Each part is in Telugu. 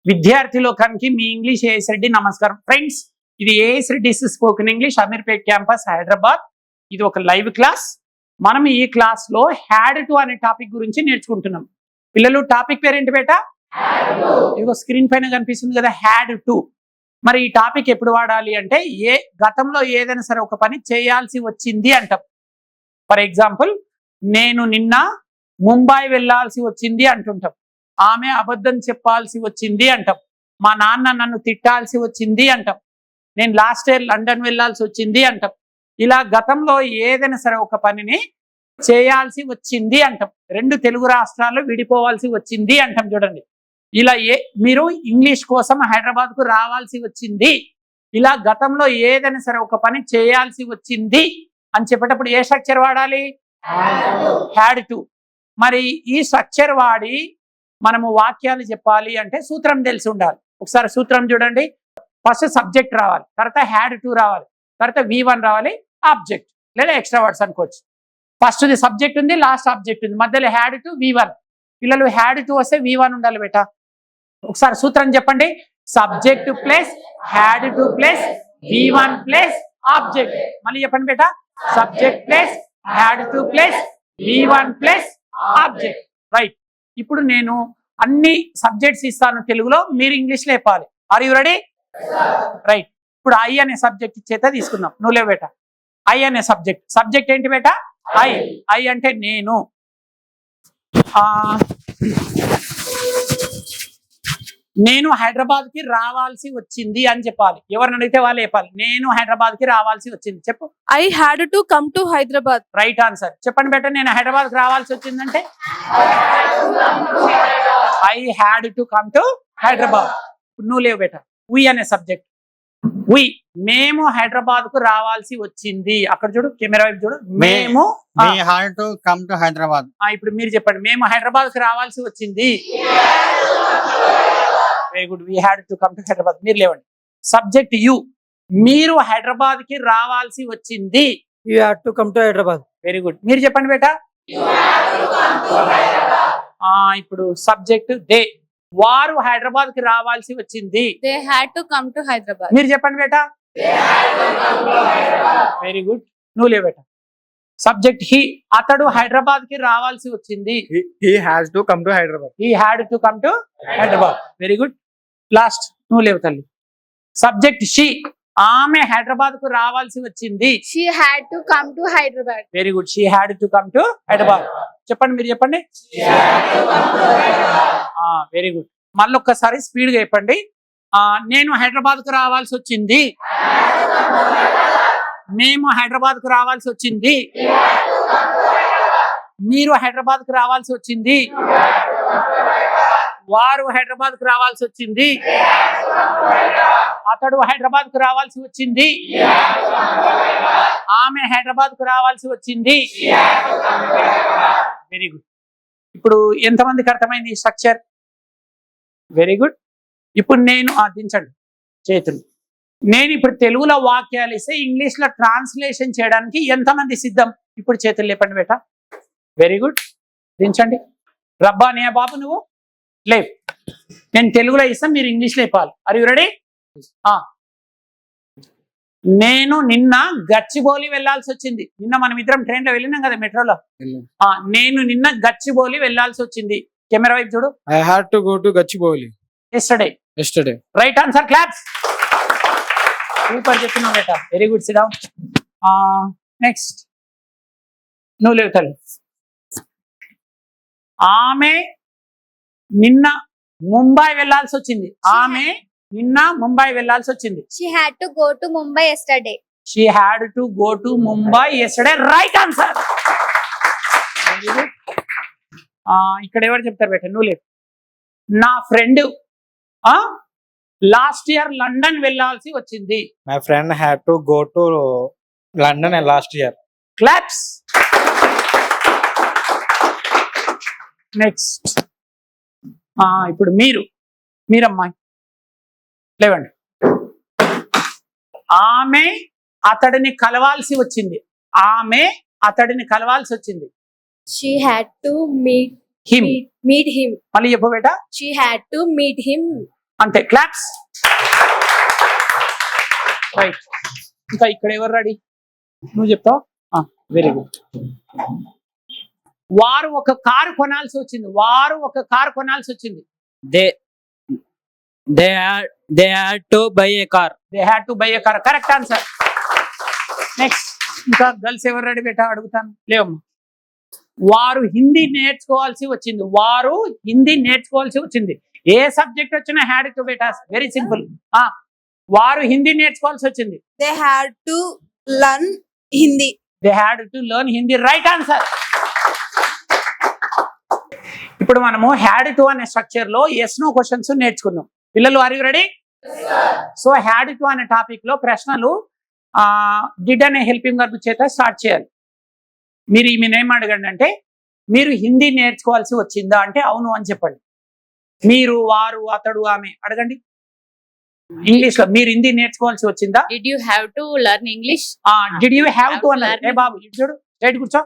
విద్యార్థి లోకానికి మీ ఇంగ్లీష్ ఏఎస్ రెడ్డి నమస్కారం. ఫ్రెండ్స్, ఇది AS Reddy spoken English Ameerpet campus Hyderabad. ఇది ఒక లైవ్ క్లాస్. మనం ఈ క్లాస్ లో హ్యాడ్ టు అనే టాపిక్ గురించి నేర్చుకుంటున్నాం. పిల్లలు, టాపిక్ పేరేంటి బేటా? ఇదిగో స్క్రీన్ పైన కనిపిస్తుంది కదా, హ్యాడ్ టు. మరి ఈ టాపిక్ ఎప్పుడు వాడాలి అంటే, గతంలో ఏదైనా సరే ఒక పని చేయాల్సి వచ్చింది అంటాం. ఫర్ ఎగ్జాంపుల్, నేను నిన్న ముంబై వెళ్ళాల్సి వచ్చింది అంటుంటాం. ఆమె అబద్ధం చెప్పాల్సి వచ్చింది అంటాం. మా నాన్న నన్ను తిట్టాల్సి వచ్చింది అంటాం. నేను లాస్ట్ ఇయర్ లండన్ వెళ్ళాల్సి వచ్చింది అంటాం. ఇలా గతంలో ఏదైనా సరే ఒక పనిని చేయాల్సి వచ్చింది అంటాం. రెండు తెలుగు రాష్ట్రాల్లో విడిపోవాల్సి వచ్చింది అంటాం. చూడండి, ఇలా మీరు ఇంగ్లీష్ కోసం హైదరాబాద్కు రావాల్సి వచ్చింది. ఇలా గతంలో ఏదైనా సరే ఒక పని చేయాల్సి వచ్చింది అని చెప్పేటప్పుడు ఏ స్ట్రక్చర్ వాడాలి? Had to. మరి ఈ స్ట్రక్చర్ వాడి మనము వాక్యాలు చెప్పాలి అంటే సూత్రం తెలిసి ఉండాలి. ఒకసారి సూత్రం చూడండి. ఫస్ట్ సబ్జెక్ట్ రావాలి, తర్వాత హ్యాడ్ టు రావాలి, తర్వాత V1 రావాలి, ఆబ్జెక్ట్ లేదా ఎక్స్ట్రా వర్డ్స్ అనుకోవచ్చు. ఫస్ట్ సబ్జెక్ట్ ఉంది, లాస్ట్ ఆబ్జెక్ట్ ఉంది, మధ్యలో హ్యాడ్ టు V1. పిల్లలు, హ్యాడ్ టు వస్తే V1 ఉండాలి బేటా. ఒకసారి సూత్రం చెప్పండి. Subject plus had to plus V1 plus object. మళ్ళీ చెప్పండి బేటా. Subject plus had to plus V1 plus object. Right. ఇప్పుడు నేను అన్ని సబ్జెక్ట్స్ ఇస్తాను తెలుగులో, మీరు ఇంగ్లీష్లో చెప్పాలి. Are you ready? రైట్. ఇప్పుడు ఐ అనే సబ్జెక్ట్ చేత తీసుకుందాం. నువ్వులే బేటా. ఐ అనే సబ్జెక్ట్. సబ్జెక్ట్ ఏంటి బేటా? ఐ. ఐ అంటే నేను. నేను హైదరాబాద్కి రావాల్సి వచ్చింది అని చెప్పాలి. ఎవరిని అడిగితే వాళ్ళు చెప్పాలి. నేను హైదరాబాద్కి రావాల్సి వచ్చింది. చెప్పు. I had to come to Hyderabad. Right answer. చెప్పండి బేటా. నేను హైదరాబాద్కి రావాల్సి వచ్చిందంటే I had to come to Hyderabad. నువ్వు లేవు బేటా. వి అనే సబ్జెక్ట్. వి. మేము హైదరాబాద్కు రావాల్సి వచ్చింది. అక్కడ చూడు, కెమెరా వైపు చూడు. మేము had to come to Hyderabad. ఇప్పుడు మీరు చెప్పండి. మేము హైదరాబాద్కి రావాల్సి వచ్చింది. Very good. We had to come to Hyderabad. మీరు లేవండి. Subject you. మీరు హైదరాబాద్కి రావాల్సి వచ్చింది. You had to come to Hyderabad. Very good. మీరు చెప్పండి బేటా. ఇప్పుడు సబ్జెక్ట్ దే. వారు హైదరాబాద్కి రావాల్సి వచ్చింది. They had to come to Hyderabad. మీరు చెప్పండి బేటా. Very good. నువ్వు లేవు బేటా. Subject he. అతడు హైదరాబాద్కి రావాల్సి వచ్చింది. He has to come to Hyderabad. He had to come to Hyderabad. Very good. Last. నువ్వు లేవు తల్లి. Subject she. ఆమె హైదరాబాద్కు రావాల్సి వచ్చింది. She had to come to Hyderabad. Very good. She had to come to Hyderabad. చెప్పండి, మీరు చెప్పండి. Very good. మళ్ళీ ఒక్కసారి స్పీడ్గా చెప్పండి. నేను హైదరాబాద్కు రావాల్సి వచ్చింది. మేము హైదరాబాద్కు రావాల్సి వచ్చింది. మీరు హైదరాబాద్కు రావాల్సి వచ్చింది. వారు హైదరాబాద్కు రావాల్సి వచ్చింది. అతడు హైదరాబాద్కు రావాల్సి వచ్చింది. ఆమె హైదరాబాద్కు రావాల్సి వచ్చింది. Very good. ఇప్పుడు ఎంతమందికి అర్థమైంది ఈ స్ట్రక్చర్? Very good. ఇప్పుడు నేను దించండి చేతులు. నేను ఇప్పుడు తెలుగులో వాక్యాలు ఇస్తే ఇంగ్లీష్లో ట్రాన్స్లేషన్ చేయడానికి ఎంతమంది సిద్ధం? ఇప్పుడు చేతులు లేపండి బేటా. Very good. దించండి. రబ్బా నే బాబు, నువ్వు లేవు. నేను తెలుగులో ఇస్తాను, మీరు ఇంగ్లీష్లో చెప్పాలి. Are you ready? నేను నిన్న గచ్చిబౌలి వెళ్లాల్సి వచ్చింది. నిన్న మనం ఇద్దరం ట్రైన్లో వెళ్ళినాం కదా, మెట్రోలో. నేను నిన్న గచ్చిబౌలి వెళ్లాల్సి వచ్చింది. కెమెరా వైపు చూడు. I had to go to Gachibowli yesterday. Right answer. Claps. Super చెప్తున్నావు బేటా. Very good. Sit down. Next. నువ్వు లేవు తల్లి. ఆమె నిన్న ముంబై వెళ్లాల్సి వచ్చింది. ఆమె నిన్న ముంబై వెళ్లాల్సి వచ్చింది. She had to go to Mumbai yesterday. She had to go to Mumbai yesterday. Right answer. Very good. ఇక్కడ ఎవరు చెప్తారు బేటా? నువ్వు లేవు. నా ఫ్రెండ్ లాస్ట్ ఇయర్ లండన్ వెళ్ళాల్సి వచ్చింది. My friend had to go to London last year. Claps. Next. ఇప్పుడు మీరమ్మాయి లేవండి. ఆమె అతడిని కలవాల్సి వచ్చింది. ఆమె అతడిని కలవాల్సి వచ్చింది. She had to meet him. meet him. మళ్ళీ చెప్పు బేటా. She had to meet him. అంతే, క్లాప్స్. రైట్, ఇంకా ఇక్కడ ఎవరు రెడీ? నువ్వు చెప్తావు. Very good. వారు ఒక కారు కొనాల్సి వచ్చింది. వారు ఒక కారు కొనాల్సి వచ్చింది. they had to buy a car. They had to buy a car. Correct answer. Next, ఇంకా గర్ల్స్ ఎవరు రెడీ బేటా? అడుగుతాను, లేవమ్మా. వారు హిందీ నేర్చుకోవాల్సి వచ్చింది. వారు హిందీ నేర్చుకోవాల్సి వచ్చింది. ఏ సబ్జెక్ట్ వచ్చినా హ్యాడ్ టు బేటా, వెరీ సింపుల్. వారు హిందీ నేర్చుకోవాల్సి వచ్చింది. They had to learn Hindi. They had to learn Hindi. Right answer. ఇప్పుడు మనము హ్యాడ్ టు అనే స్ట్రక్చర్ లో ఎస్ నో క్వశ్చన్స్ నేర్చుకుందాం. పిల్లలు, are you ready? So had to అనే టాపిక్ లో ప్రశ్నలు డిడ్ అనే హెల్పింగ్ వర్బ్ చేత స్టార్ట్ చేయాలి. మీరు ఈమెను ఏం అడగండి అంటే, మీరు హిందీ నేర్చుకోవాల్సి వచ్చిందా అంటే అవును అని చెప్పండి. మీరు, వారు, అతడు, ఆమె అడగండి. ఇంగ్లీష్ లో మీరు హిందీ నేర్చుకోవాల్సి వచ్చిందా? Did you have to learn English? Did you have to అన్నారు. ఏ బాబు ఇటు చూడు, స్ట్రైట్ కూర్చో.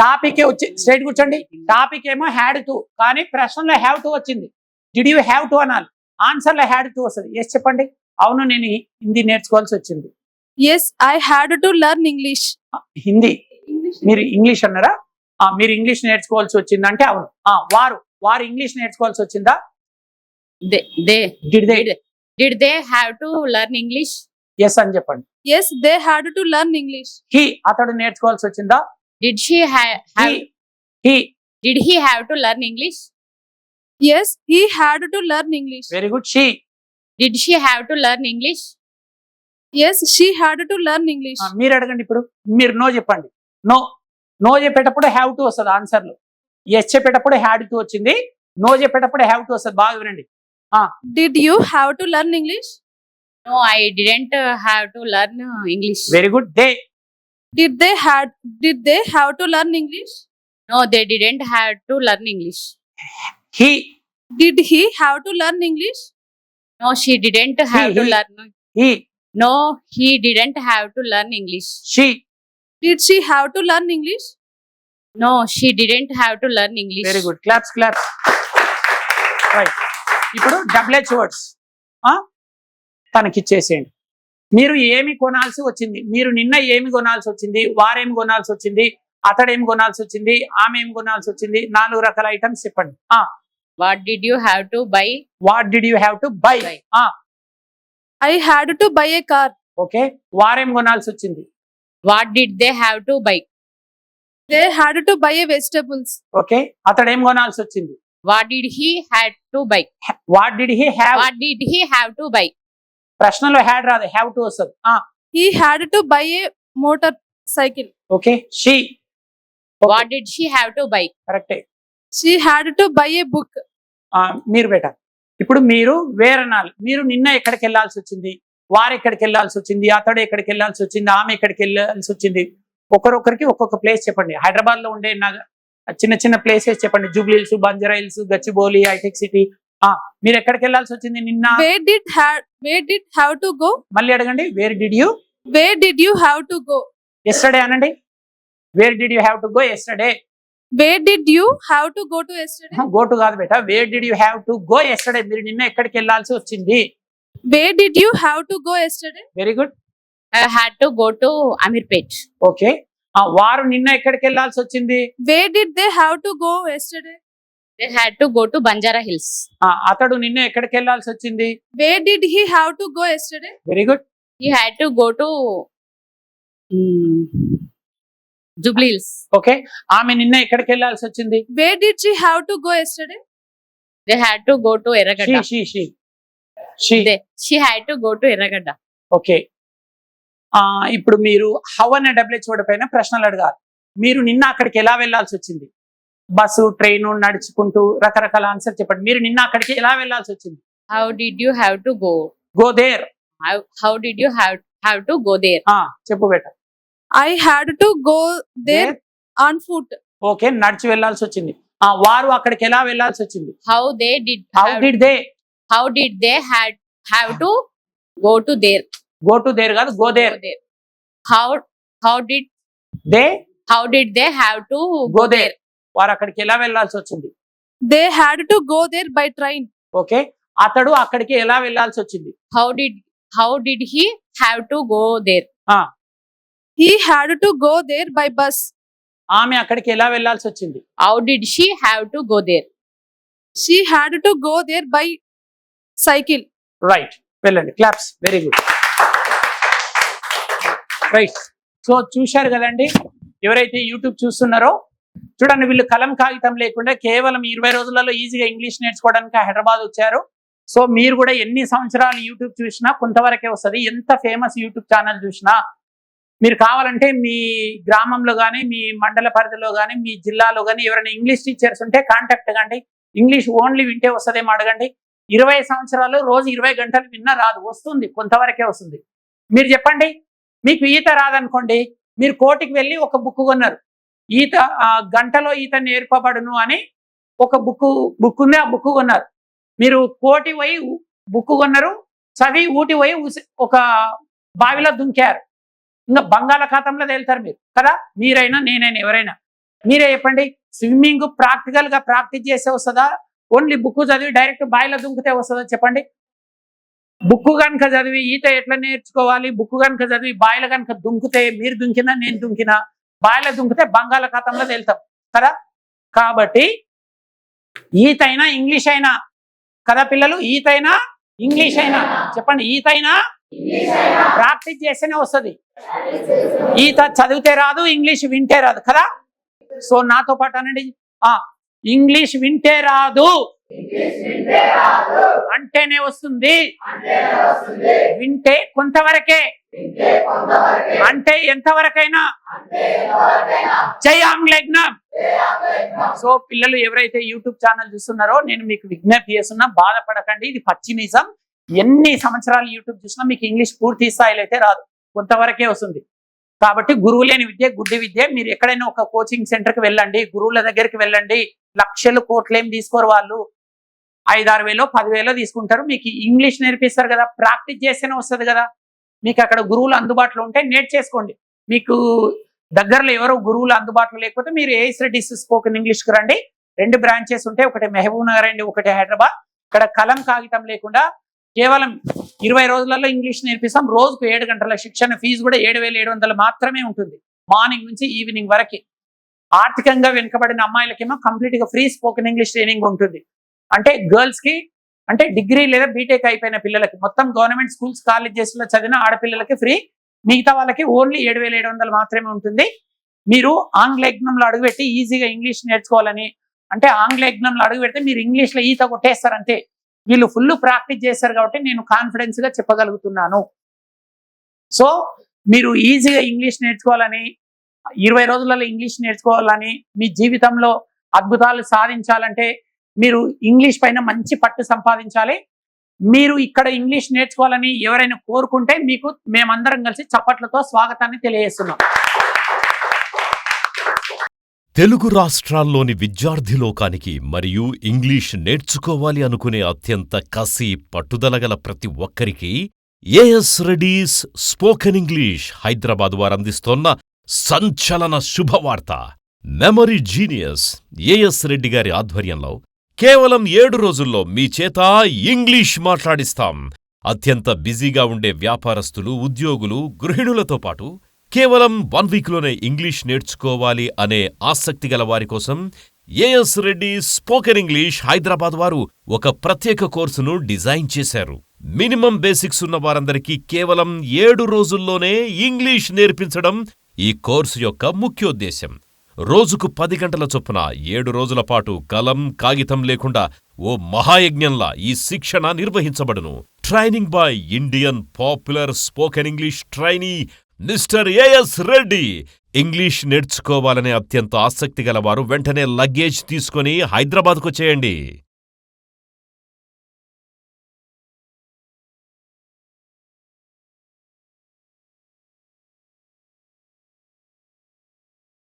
టాపిక్ వచ్చి స్ట్రైట్ కూర్చోండి. టాపిక్ ఏమో హ్యాడ్ టు, కానీ ప్రశ్నలో హ్యావ్ టు వచ్చింది. డిడ్ యూ హ్యావ్ టు అనాలి. ఆన్సర్ లో హ్యాడ్ టు వస్తుంది. ఎస్ చెప్పండి. అవును, నేను హిందీ నేర్చుకోవాల్సి వచ్చింది. Yes, I had to learn English. Hindi, మీరు ఇంగ్లీష్ అన్నారా? మీరు ఇంగ్లీష్ నేర్చుకోవాల్సి వచ్చిందా అంటే అవును. వారు ఇంగ్లీష్ నేర్చుకోవాల్సి వచ్చిందా? Did they have to learn English? Yes అని చెప్పండి. Yes, they had to learn English. అతడు నేర్చుకోవాల్సి వచ్చిందా? Did he have to learn English? Yes, he had to learn English. Very good. Did she have to learn English? Yes, she had to learn English. మీరు అడగండి. ఇప్పుడు మీరు నో చెప్పండి. నో చెప్పేటప్పుడు హ్యావ్ టు వస్తుంది ఆన్సర్ లో. ఎస్ చెప్పేటప్పుడు హ్యాడ్ టు వచ్చింది. నో చెప్పేటప్పుడు హ్యావ్ టు వస్తుంది. బాగా వినండి. Did you have to learn English? No, I didn't have to learn English. Very good. Did they have to learn English? No, they didn't have to learn English. Did he have to learn English? No, she didn't have to learn. No, he didn't have to learn English. Did she have to learn English? No, she didn't have to learn English. Very good. Claps. Right. ఇప్పుడు డబ్ల్యూహెచ్ వర్డ్స్ తనకిచ్చేసేయండి. మీరు ఏమి కొనాల్సి వచ్చింది? మీరు నిన్న ఏమి కొనాల్సి వచ్చింది? వారేమి కొనాల్సి వచ్చింది? అతడేమి కొనాల్సి వచ్చింది? ఆమె ఏమి కొనాల్సి వచ్చింది? 4 రకాల ఐటమ్స్ చెప్పండి. What did you have to buy? What did you have to buy? I had to buy a car. Okay. వారేం కొనాల్సి వచ్చింది? What did they have to buy? They had to buy vegetables. Okay. అతడేం కొనాల్సి వచ్చింది? What did he had to buy? What did he have? What did he have to buy? ప్రశ్నలో హ్యాడ్ రాదు, హ్యావ్ టు వస్తుంది. He had to buy a motorcycle. Okay. What did she have to buy? కరెక్టే. She had to buy a book. మీరు బేటా. ఇప్పుడు మీరు వేరనాలి. మీరు నిన్న ఎక్కడికి వెళ్ళాల్సి వచ్చింది? వారు ఎక్కడికి వెళ్ళాల్సి వచ్చింది? అతడు ఎక్కడికి వెళ్ళాల్సి వచ్చింది? ఆమె ఎక్కడికి వెళ్ళాల్సి వచ్చింది? ఒక్కొక్కరికి ఒక్కొక్క ప్లేస్ చెప్పండి. హైదరాబాద్ లో ఉండే చిన్న చిన్న ప్లేసెస్ చెప్పండి. జూబ్లీ హిల్స్, బంజారా హిల్స్, గచ్చిబౌలి, హైటెక్ సిటీ. మీరు ఎక్కడికి వెళ్ళాల్సి వచ్చింది నిన్న? Where did have to go? మళ్ళీ అడగండి. Where did you have to go? yesterday అనండి. Where did you have to go yesterday? Where did you have to go to yesterday? Go to కాదు బేటా. Where did you have to go yesterday? మీరు నిన్న ఎక్కడికి వెళ్ళాల్సి వచ్చింది? Where did you have to go yesterday? Very good. I had to go to Amirpet. Okay. వారు నిన్న ఎక్కడికి వెళ్ళాల్సి వచ్చింది? Where did they have to go yesterday? They had to go to Banjara Hills. అతడు నిన్న ఎక్కడికి వెళ్ళాల్సి వచ్చింది? Where did he have to go yesterday? Very good. He had to go to Jubilee Hills. Okay. ఆమె నిన్న ఎక్కడికి వెళ్ళాల్సి వచ్చింది? Where did she have to go yesterday? They had to go to Erragadda. She had to go to Erragadda. Okay. ఇప్పుడు మీరు హౌ అనే డబ్ల్యూహెచ్ వర్డ్ పైన ప్రశ్నలు అడగాలి. మీరు నిన్న అక్కడికి ఎలా వెళ్ళాల్సి వచ్చింది? బస్సు, ట్రైన్, నడుచుకుంటూ రకరకాల ఆన్సర్ చెప్పండి. మీరు నిన్న అక్కడికి ఎలా వెళ్ళాల్సి వచ్చింది? How did you have to go? Go there. How did you have to go there? చెప్పు బేటా. I had to go there on foot. Okay. నడిచి వెళ్ళాల్సి వచ్చింది. వారు అక్కడికి ఎలా వెళ్ళాల్సి వచ్చింది? How did they have to go to there? Go to there కాదు, go there. How did they have to go there. వారు అక్కడికి ఎలా వెళ్ళాల్సి వచ్చింది? They had to go there by train. Okay. అతడు అక్కడికి ఎలా వెళ్ళాల్సి వచ్చింది? how did he have to go there? He had to go there by bus. ఆమె అక్కడికి ఎలా వెళ్ళాల్సి వచ్చింది? How did she have to go there? She had to go there by cycle. Right, వెళ్ళండి. Claps. Very good. Right. So చూశారు కదండి, ఎవరైతే యూట్యూబ్ చూస్తున్నారో చూడండి, వీళ్ళు కలం కాగితం లేకుండా కేవలం 20 రోజులలో ఈజీగా ఇంగ్లీష్ నేర్చుకోవడానికి హైదరాబాద్ వచ్చారు. సో మీరు కూడా ఎన్ని సంవత్సరాలు యూట్యూబ్ చూసినా కొంతవరకే వస్తుంది. ఎంత ఫేమస్ యూట్యూబ్ ఛానల్ చూసినా మీరు కావాలంటే మీ గ్రామంలో కానీ, మీ మండల పరిధిలో కానీ, మీ జిల్లాలో కానీ ఎవరైనా ఇంగ్లీష్ టీచర్స్ ఉంటే కాంటాక్ట్ కండి. ఇంగ్లీష్ ఓన్లీ వింటే వస్తుందేమో అడగండి. 20 సంవత్సరాలు రోజు 20 గంటలు విన్నా రాదు, వస్తుంది, కొంతవరకే వస్తుంది. మీరు చెప్పండి, మీకు ఈత రాదనుకోండి, మీరు కోటికి వెళ్ళి ఒక బుక్ కొన్నారు, ఈత గంటలో ఈత నేర్పబడును అని ఒక బుక్ ఉంది, ఆ బుక్ కొన్నారు. మీరు కోటి పోయి బుక్ కొన్నారు, చదివి ఊటి పోయి ఒక బావిలో దుంకారు, ఇంకా బంగాళాఖాతంలో తేలుతారు మీరు కదా. మీరైనా నేనైనా ఎవరైనా మీరే చెప్పండి, స్విమ్మింగ్ ప్రాక్టికల్ గా ప్రాక్టీస్ చేస్తే వస్తుందా, ఓన్లీ బుక్ చదివి డైరెక్ట్ బావిలో దుంకితే వస్తుందా చెప్పండి? బుక్ కనుక చదివి ఈత ఎట్లా నేర్చుకోవాలి, బుక్ కనుక చదివి బావిలో కనుక దుంకితే, మీరు దుంకినా నేను దుంకినా, బావిలో దుంకితే బంగాళాఖాతంలో తేలుతాం కదా. కాబట్టి ఈత అయినా ఇంగ్లీష్ అయినా కదా పిల్లలు, ఈత అయినా ఇంగ్లీష్ అయినా చెప్పండి, ఈత అయినా ప్రాక్టీస్ చేస్తేనే వస్తుంది. ఈత చదివితే రాదు, ఇంగ్లీష్ వింటే రాదు కదా. సో నాతో పాటు అనండి, ఇంగ్లీష్ వింటే రాదు అంటేనే వస్తుంది, వింటే కొంతవరకే, అంటే ఎంతవరకైనా. జై ఆంగ్లేజ్ఞం. సో పిల్లలు ఎవరైతే యూట్యూబ్ ఛానల్ చూస్తున్నారో నేను మీకు విజ్ఞప్తి చేస్తున్నా, బాధపడకండి, ఇది పచ్చి నిజం. ఎన్ని సంవత్సరాలు యూట్యూబ్ చూసినా మీకు ఇంగ్లీష్ పూర్తి స్థాయిలో అయితే రాదు, కొంతవరకే వస్తుంది. కాబట్టి గురువు లేని విద్య గుడ్డి విద్య. మీరు ఎక్కడైనా ఒక కోచింగ్ సెంటర్కి వెళ్ళండి, గురువుల దగ్గరికి వెళ్ళండి, లక్షలు కోట్లు ఏం తీసుకోరు వాళ్ళు, 5-6 వేలో 10 వేలో తీసుకుంటారు. మీకు ఇంగ్లీష్ నేర్పిస్తారు కదా, ప్రాక్టీస్ చేస్తేనే వస్తుంది కదా. మీకు అక్కడ గురువులు అందుబాటులో ఉంటే నేర్చేసుకోండి. మీకు దగ్గరలో ఎవరో గురువులు అందుబాటులో లేకపోతే మీరు ఏఎస్ రెడ్డిస్ స్పోకెన్ ఇంగ్లీష్కి రండి. 2 బ్రాంచెస్ ఉంటాయి, ఒకటి మహబూబ్ నగర్ అండి, ఒకటి హైదరాబాద్. ఇక్కడ కలం కాగితం లేకుండా కేవలం 20 రోజులలో ఇంగ్లీష్ నేర్పిస్తాం. రోజుకు 7 గంటల శిక్షణ, ఫీజు కూడా 7,700 మాత్రమే ఉంటుంది, మార్నింగ్ నుంచి ఈవినింగ్ వరకు. ఆర్థికంగా వెనుకబడిన అమ్మాయిలకేమో కంప్లీట్ గా ఫ్రీ స్పోకెన్ ఇంగ్లీష్ ట్రైనింగ్ ఉంటుంది. అంటే గర్ల్స్ కి, అంటే డిగ్రీ లేదా బీటెక్ అయిపోయిన పిల్లలకి, మొత్తం గవర్నమెంట్ స్కూల్స్ కాలేజెస్ లో చదివిన ఆడపిల్లలకి ఫ్రీ, మిగతా వాళ్ళకి ఓన్లీ 7,700 మాత్రమే ఉంటుంది. మీరు ఆంగ్లేజ్ఞంలో అడుగుపెట్టి ఈజీగా ఇంగ్లీష్ నేర్చుకోవాలని అంటే, ఆంగ్లేజ్ఞంలో అడుగు పెడితే మీరు ఇంగ్లీష్ లో ఈత కొట్టేస్తారంటే, వీళ్ళు ఫుల్ ప్రాక్టీస్ చేస్తారు కాబట్టి నేను కాన్ఫిడెన్స్ గా చెప్పగలుగుతున్నాను. సో మీరు ఈజీగా ఇంగ్లీష్ నేర్చుకోవాలని, 20 రోజులలో ఇంగ్లీష్ నేర్చుకోవాలని, మీ జీవితంలో అద్భుతాలు సాధించాలంటే మీరు ఇంగ్లీష్ పైన మంచి పట్టు సంపాదించాలి. మీరు ఇక్కడ ఇంగ్లీష్ నేర్చుకోవాలని ఎవరైనా కోరుకుంటే మీకు మేమందరం కలిసి చప్పట్లతో స్వాగతాన్ని తెలియజేస్తున్నాం. తెలుగు రాష్ట్రాల్లోని విద్యార్థి లోకానికి మరియు ఇంగ్లీష్ నేర్చుకోవాలి అనుకునే అత్యంత కసి పట్టుదలగల ప్రతి ఒక్కరికి AS Reddy's spoken English Hyderabad వారందిస్తోన్న సంచలన శుభవార్త. మెమరీ జీనియస్ ఏఎస్ రెడ్డి గారి ఆధ్వర్యంలో కేవలం 7 రోజుల్లో మీ చేత ఇంగ్లీష్ మాట్లాడిస్తాం. అత్యంత బిజీగా ఉండే వ్యాపారస్తులు, ఉద్యోగులు, గృహిణులతో పాటు కేవలం 1 వీక్లోనే ఇంగ్లీష్ నేర్చుకోవాలి అనే ఆసక్తి గల వారి కోసం AS Reddy spoken English Hyderabad వారు ఒక ప్రత్యేక కోర్సును డిజైన్ చేశారు. మినిమం బేసిక్స్ ఉన్న వారందరికీ కేవలం 7 రోజుల్లోనే ఇంగ్లీష్ నేర్పించడం ఈ కోర్సు యొక్క ముఖ్యోద్దేశం. రోజుకు 10 గంటల చొప్పున 7 రోజుల పాటు కలం కాగితం లేకుండా ఓ మహాయజ్ఞంలా ఈ శిక్షణ నిర్వహించబడును. Training by Indian popular spoken English trainee Mr AS Reddy. English నేర్చుకోవాలనే అత్యంత ఆసక్తి గలవారు వెంటనే లగేజ్ తీసుకుని హైదరాబాద్కు చేయండి.